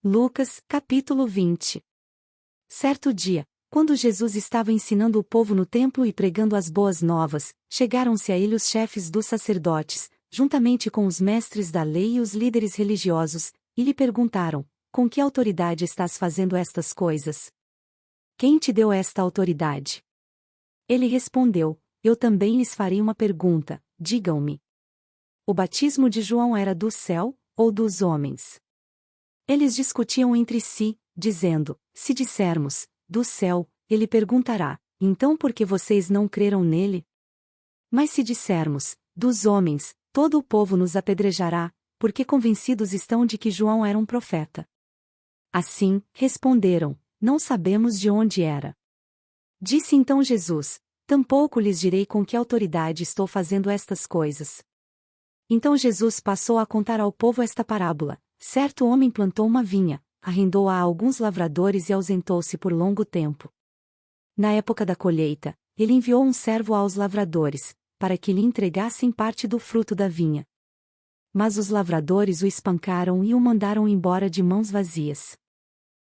Lucas, capítulo 20. Certo dia, quando Jesus estava ensinando o povo no templo e pregando as boas novas, chegaram-se a ele os chefes dos sacerdotes, juntamente com os mestres da lei e os líderes religiosos, e lhe perguntaram: com que autoridade estás fazendo estas coisas? Quem te deu esta autoridade? Ele respondeu: eu também lhes farei uma pergunta, digam-me. O batismo de João era do céu, ou dos homens? Eles discutiam entre si, dizendo: se dissermos, do céu, ele perguntará: então por que vocês não creram nele? Mas se dissermos, dos homens, todo o povo nos apedrejará, porque convencidos estão de que João era um profeta. Assim, responderam: não sabemos de onde era. Disse então Jesus: tampouco lhes direi com que autoridade estou fazendo estas coisas. Então Jesus passou a contar ao povo esta parábola: certo homem plantou uma vinha, arrendou-a a alguns lavradores e ausentou-se por longo tempo. Na época da colheita, ele enviou um servo aos lavradores, para que lhe entregassem parte do fruto da vinha. Mas os lavradores o espancaram e o mandaram embora de mãos vazias.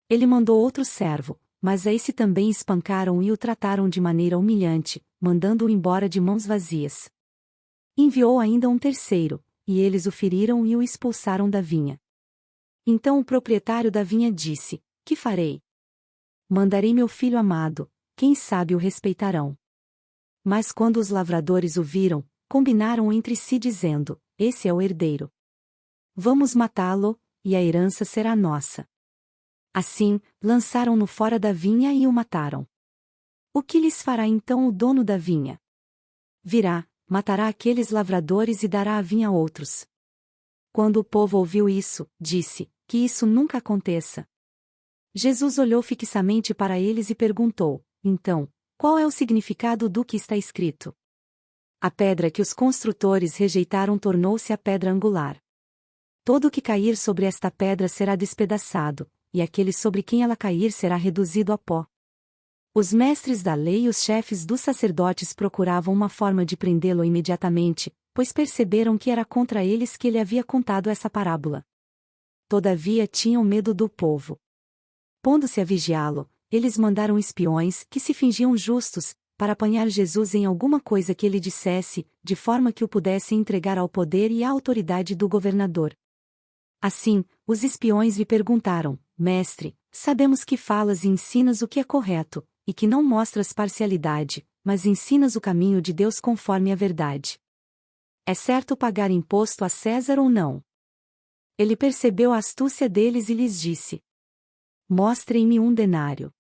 Ele mandou outro servo, mas a esse também espancaram e o trataram de maneira humilhante, mandando-o embora de mãos vazias. Enviou ainda um terceiro, e eles o feriram e o expulsaram da vinha. Então o proprietário da vinha disse: que farei? Mandarei meu filho amado, quem sabe o respeitarão. Mas quando os lavradores o viram, combinaram entre si dizendo: esse é o herdeiro. Vamos matá-lo, e a herança será nossa. Assim, lançaram-no fora da vinha e o mataram. O que lhes fará então o dono da vinha? Virá, matará aqueles lavradores e dará a vinha a outros. Quando o povo ouviu isso, disse: que isso nunca aconteça. Jesus olhou fixamente para eles e perguntou: então, qual é o significado do que está escrito? A pedra que os construtores rejeitaram tornou-se a pedra angular. Todo o que cair sobre esta pedra será despedaçado, e aquele sobre quem ela cair será reduzido a pó. Os mestres da lei e os chefes dos sacerdotes procuravam uma forma de prendê-lo imediatamente, pois perceberam que era contra eles que ele havia contado essa parábola. Todavia tinham medo do povo. Pondo-se a vigiá-lo, eles mandaram espiões, que se fingiam justos, para apanhar Jesus em alguma coisa que ele dissesse, de forma que o pudessem entregar ao poder e à autoridade do governador. Assim, os espiões lhe perguntaram: Mestre, sabemos que falas e ensinas o que é correto, e que não mostras parcialidade, mas ensinas o caminho de Deus conforme a verdade. É certo pagar imposto a César ou não? Ele percebeu a astúcia deles e lhes disse: mostrem-me um denário.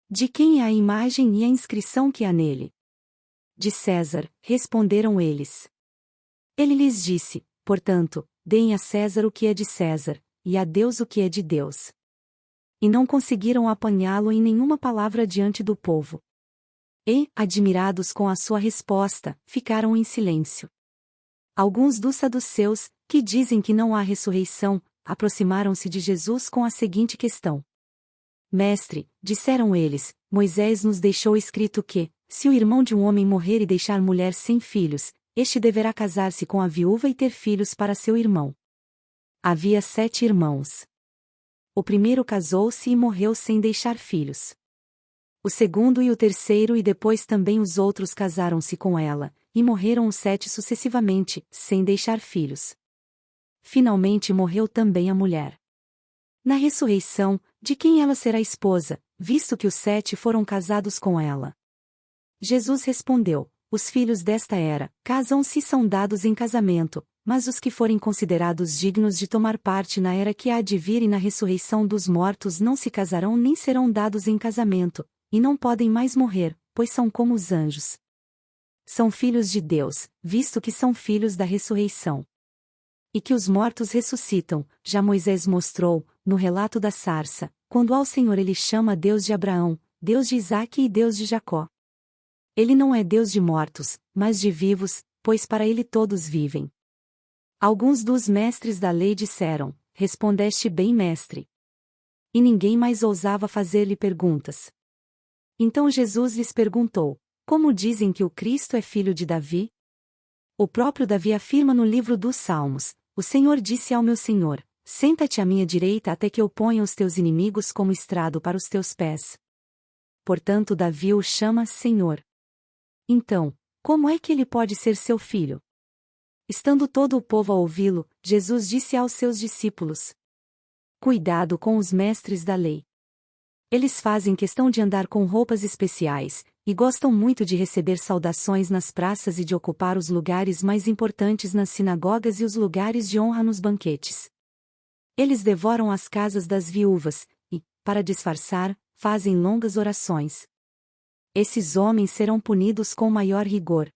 De quem é a imagem e a inscrição que há nele? De César, responderam eles. Ele lhes disse: portanto, deem a César o que é de César, e a Deus o que é de Deus. E não conseguiram apanhá-lo em nenhuma palavra diante do povo. E, admirados com a sua resposta, ficaram em silêncio. Alguns dos saduceus, que dizem que não há ressurreição, aproximaram-se de Jesus com a seguinte questão: Mestre, disseram eles, Moisés nos deixou escrito que, se o irmão de um homem morrer e deixar mulher sem filhos, este deverá casar-se com a viúva e ter filhos para seu irmão. Havia 7 irmãos. O primeiro casou-se e morreu sem deixar filhos. O segundo e o terceiro e depois também os outros casaram-se com ela, e morreram os 7 sucessivamente, sem deixar filhos. Finalmente morreu também a mulher. Na ressurreição, de quem ela será esposa, visto que os 7 foram casados com ela? Jesus respondeu: os filhos desta era, casam-se e são dados em casamento, mas os que forem considerados dignos de tomar parte na era que há de vir e na ressurreição dos mortos não se casarão nem serão dados em casamento, e não podem mais morrer, pois são como os anjos. São filhos de Deus, visto que são filhos da ressurreição. E que os mortos ressuscitam, já Moisés mostrou, no relato da sarça, quando ao Senhor ele chama Deus de Abraão, Deus de Isaque e Deus de Jacó. Ele não é Deus de mortos, mas de vivos, pois para ele todos vivem. Alguns dos mestres da lei disseram: respondeste bem, mestre. E ninguém mais ousava fazer-lhe perguntas. Então Jesus lhes perguntou: como dizem que o Cristo é filho de Davi? O próprio Davi afirma no livro dos Salmos: o Senhor disse ao meu Senhor: Senta-te à minha direita até que eu ponha os teus inimigos como estrado para os teus pés. Portanto, Davi o chama Senhor. Então, como é que ele pode ser seu filho? Estando todo o povo a ouvi-lo, Jesus disse aos seus discípulos: Cuidado com os mestres da lei. Eles fazem questão de andar com roupas especiais, e gostam muito de receber saudações nas praças e de ocupar os lugares mais importantes nas sinagogas e os lugares de honra nos banquetes. Eles devoram as casas das viúvas, e, para disfarçar, fazem longas orações. Esses homens serão punidos com maior rigor.